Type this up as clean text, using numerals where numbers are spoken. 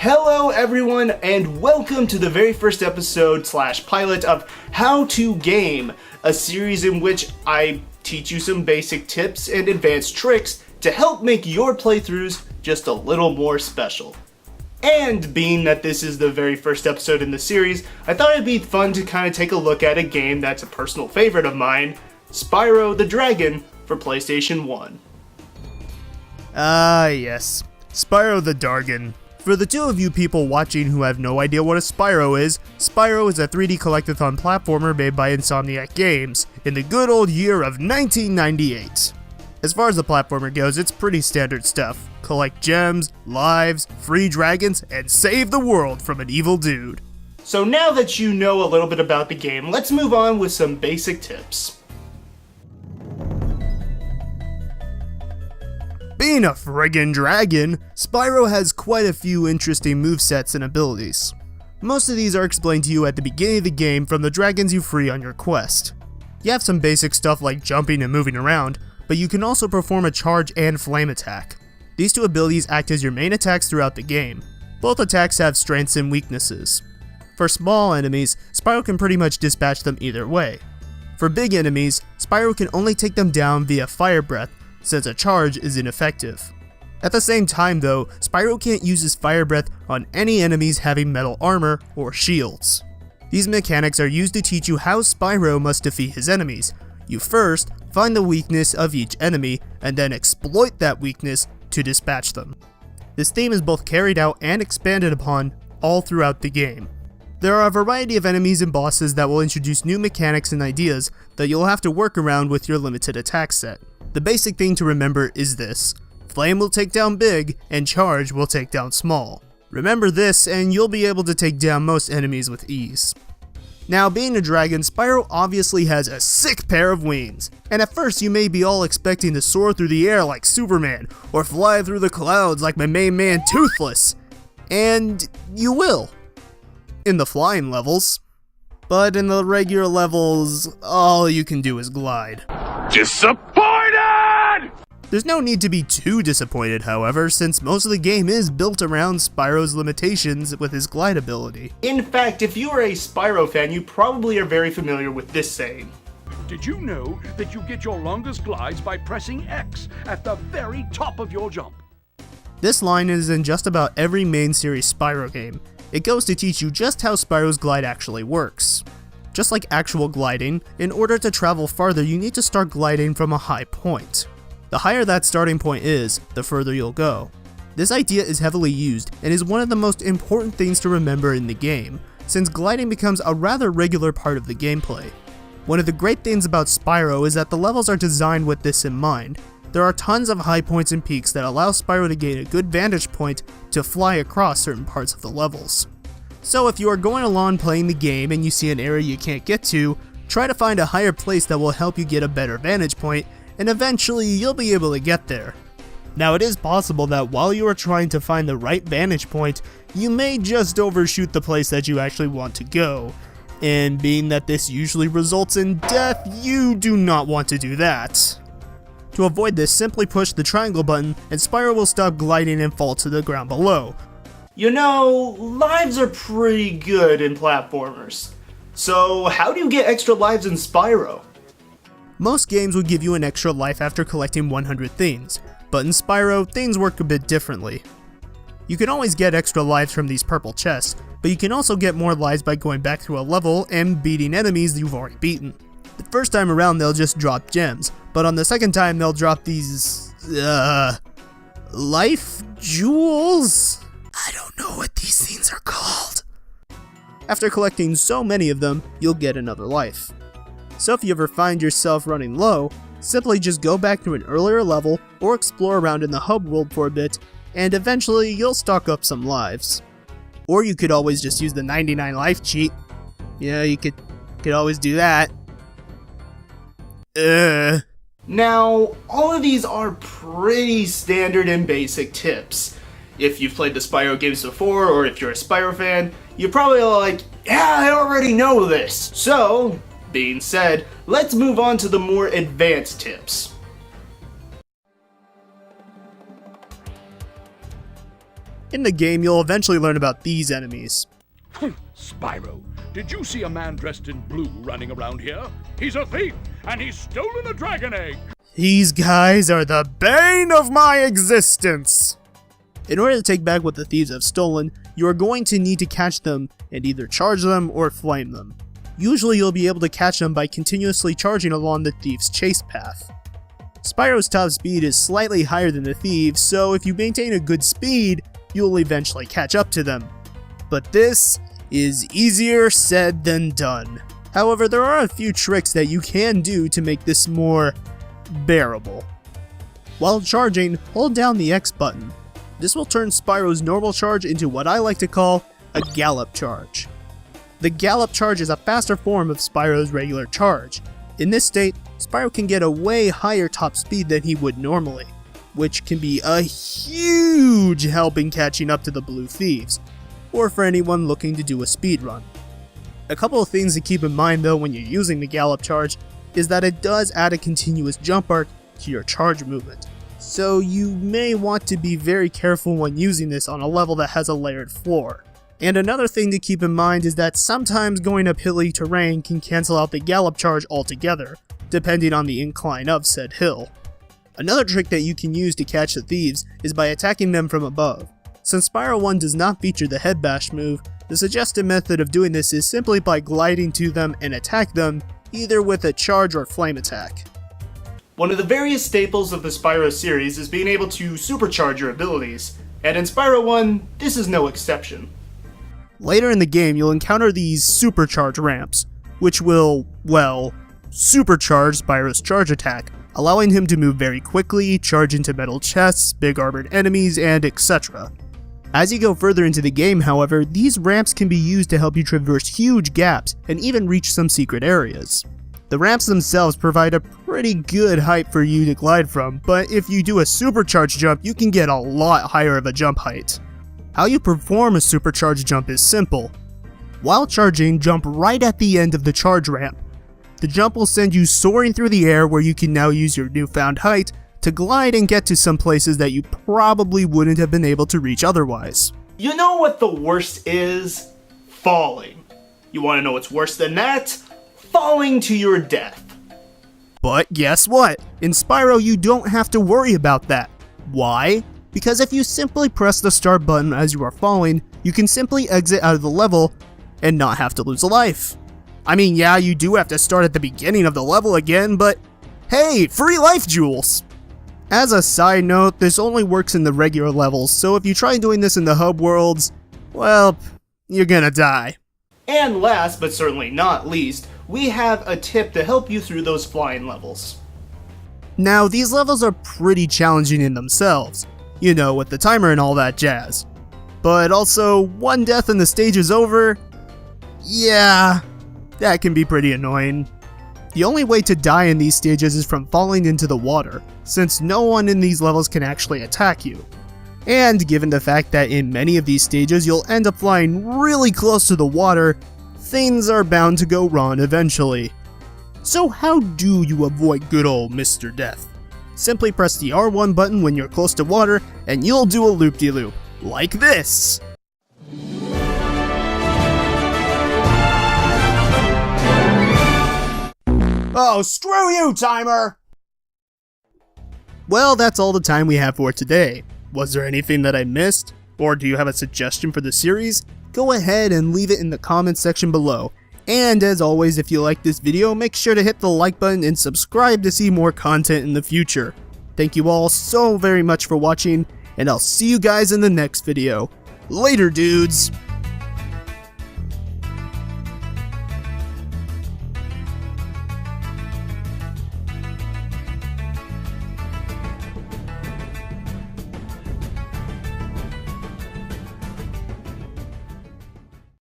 Hello everyone, and welcome to the very first episode / pilot of How2Game, a series in which I teach you some basic tips and advanced tricks to help make your playthroughs just a little more special. And being that this is the very first episode in the series, I thought it'd be fun to kind of take a look at a game that's a personal favorite of mine, Spyro the Dragon for PlayStation 1. Yes. Spyro the Dragon. For the two of you people watching who have no idea what a Spyro is a 3D collectathon platformer made by Insomniac Games in the good old year of 1998. As far as the platformer goes, it's pretty standard stuff. Collect gems, lives, free dragons, and save the world from an evil dude. So now that you know a little bit about the game, let's move on with some basic tips. Being a friggin' dragon, Spyro has quite a few interesting movesets and abilities. Most of these are explained to you at the beginning of the game from the dragons you free on your quest. You have some basic stuff like jumping and moving around, but you can also perform a charge and flame attack. These two abilities act as your main attacks throughout the game. Both attacks have strengths and weaknesses. For small enemies, Spyro can pretty much dispatch them either way. For big enemies, Spyro can only take them down via fire breath, since a charge is ineffective. At the same time though, Spyro can't use his fire breath on any enemies having metal armor or shields. These mechanics are used to teach you how Spyro must defeat his enemies. You first find the weakness of each enemy, and then exploit that weakness to dispatch them. This theme is both carried out and expanded upon all throughout the game. There are a variety of enemies and bosses that will introduce new mechanics and ideas that you'll have to work around with your limited attack set. The basic thing to remember is this: Flame will take down big, and Charge will take down small. Remember this, and you'll be able to take down most enemies with ease. Now, being a dragon, Spyro obviously has a sick pair of wings, and at first you may be all expecting to soar through the air like Superman, or fly through the clouds like my main man Toothless. And you will. In the flying levels. But in the regular levels, all you can do is glide. Disappointed! There's no need to be too disappointed, however, since most of the game is built around Spyro's limitations with his glide ability. In fact, if you are a Spyro fan, you probably are very familiar with this saying. Did you know that you get your longest glides by pressing X at the very top of your jump? This line is in just about every main series Spyro game. It goes to teach you just how Spyro's glide actually works. Just like actual gliding, in order to travel farther you need to start gliding from a high point. The higher that starting point is, the further you'll go. This idea is heavily used and is one of the most important things to remember in the game, since gliding becomes a rather regular part of the gameplay. One of the great things about Spyro is that the levels are designed with this in mind. There are tons of high points and peaks that allow Spyro to gain a good vantage point to fly across certain parts of the levels. So if you are going along playing the game and you see an area you can't get to, try to find a higher place that will help you get a better vantage point, and eventually you'll be able to get there. Now, it is possible that while you are trying to find the right vantage point, you may just overshoot the place that you actually want to go, and being that this usually results in death, you do not want to do that. To avoid this, simply push the triangle button and Spyro will stop gliding and fall to the ground below. You know, lives are pretty good in platformers. So how do you get extra lives in Spyro? Most games would give you an extra life after collecting 100 things, but in Spyro, things work a bit differently. You can always get extra lives from these purple chests, but you can also get more lives by going back through a level and beating enemies you've already beaten. The first time around they'll just drop gems, but on the second time they'll drop these, life jewels? I don't know what these things are called. After collecting so many of them, you'll get another life. So if you ever find yourself running low, simply just go back to an earlier level or explore around in the hub world for a bit, and eventually you'll stock up some lives. Or you could always just use the 99 life cheat. Yeah, you could always do that. Now, all of these are pretty standard and basic tips. If you've played the Spyro games before, or if you're a Spyro fan, you're probably like, yeah, I already know this. So, being said, let's move on to the more advanced tips. In the game, you'll eventually learn about these enemies. Spyro, did you see a man dressed in blue running around here? He's a thief, and he's stolen a dragon egg! These guys are the bane of my existence! In order to take back what the thieves have stolen, you are going to need to catch them and either charge them or flame them. Usually you'll be able to catch them by continuously charging along the thief's chase path. Spyro's top speed is slightly higher than the thieves, so if you maintain a good speed, you'll eventually catch up to them. But this is easier said than done. However, there are a few tricks that you can do to make this more bearable. While charging, hold down the X button. This will turn Spyro's normal charge into what I like to call a gallop charge. The gallop charge is a faster form of Spyro's regular charge. In this state, Spyro can get a way higher top speed than he would normally, which can be a huge help in catching up to the blue thieves, or for anyone looking to do a speed run. A couple of things to keep in mind though when you're using the gallop charge is that it does add a continuous jump arc to your charge movement, so you may want to be very careful when using this on a level that has a layered floor. And another thing to keep in mind is that sometimes going up hilly terrain can cancel out the gallop charge altogether, depending on the incline of said hill. Another trick that you can use to catch the thieves is by attacking them from above. Since Spyro 1 does not feature the head bash move, the suggested method of doing this is simply by gliding to them and attack them, either with a charge or flame attack. One of the various staples of the Spyro series is being able to supercharge your abilities, and in Spyro 1, this is no exception. Later in the game, you'll encounter these supercharge ramps, which will, well, supercharge Spyro's charge attack, allowing him to move very quickly, charge into metal chests, big armored enemies, and etc. As you go further into the game, however, these ramps can be used to help you traverse huge gaps and even reach some secret areas. The ramps themselves provide a pretty good height for you to glide from, but if you do a supercharge jump, you can get a lot higher of a jump height. How you perform a supercharge jump is simple. While charging, jump right at the end of the charge ramp. The jump will send you soaring through the air where you can now use your newfound height to glide and get to some places that you probably wouldn't have been able to reach otherwise. You know what the worst is? Falling. You want to know what's worse than that? Falling to your death. But guess what? In Spyro, you don't have to worry about that. Why? Because if you simply press the start button as you are falling, you can simply exit out of the level and not have to lose a life. I mean, yeah, you do have to start at the beginning of the level again, but hey, free life jewels! As a side note, this only works in the regular levels, so if you try doing this in the hub worlds, well, you're gonna die. And last, but certainly not least, we have a tip to help you through those flying levels. Now, these levels are pretty challenging in themselves, you know, with the timer and all that jazz. But also, one death and the stage is over? Yeah, that can be pretty annoying. The only way to die in these stages is from falling into the water, since no one in these levels can actually attack you. And given the fact that in many of these stages you'll end up flying really close to the water, things are bound to go wrong eventually. So how do you avoid good old Mr. Death? Simply press the R1 button when you're close to water and you'll do a loop-de-loop, like this! Oh, screw you, timer! Well, that's all the time we have for today. Was there anything that I missed? Or do you have a suggestion for the series? Go ahead and leave it in the comments section below. And as always, if you like this video, make sure to hit the like button and subscribe to see more content in the future. Thank you all so very much for watching, and I'll see you guys in the next video. Later, dudes!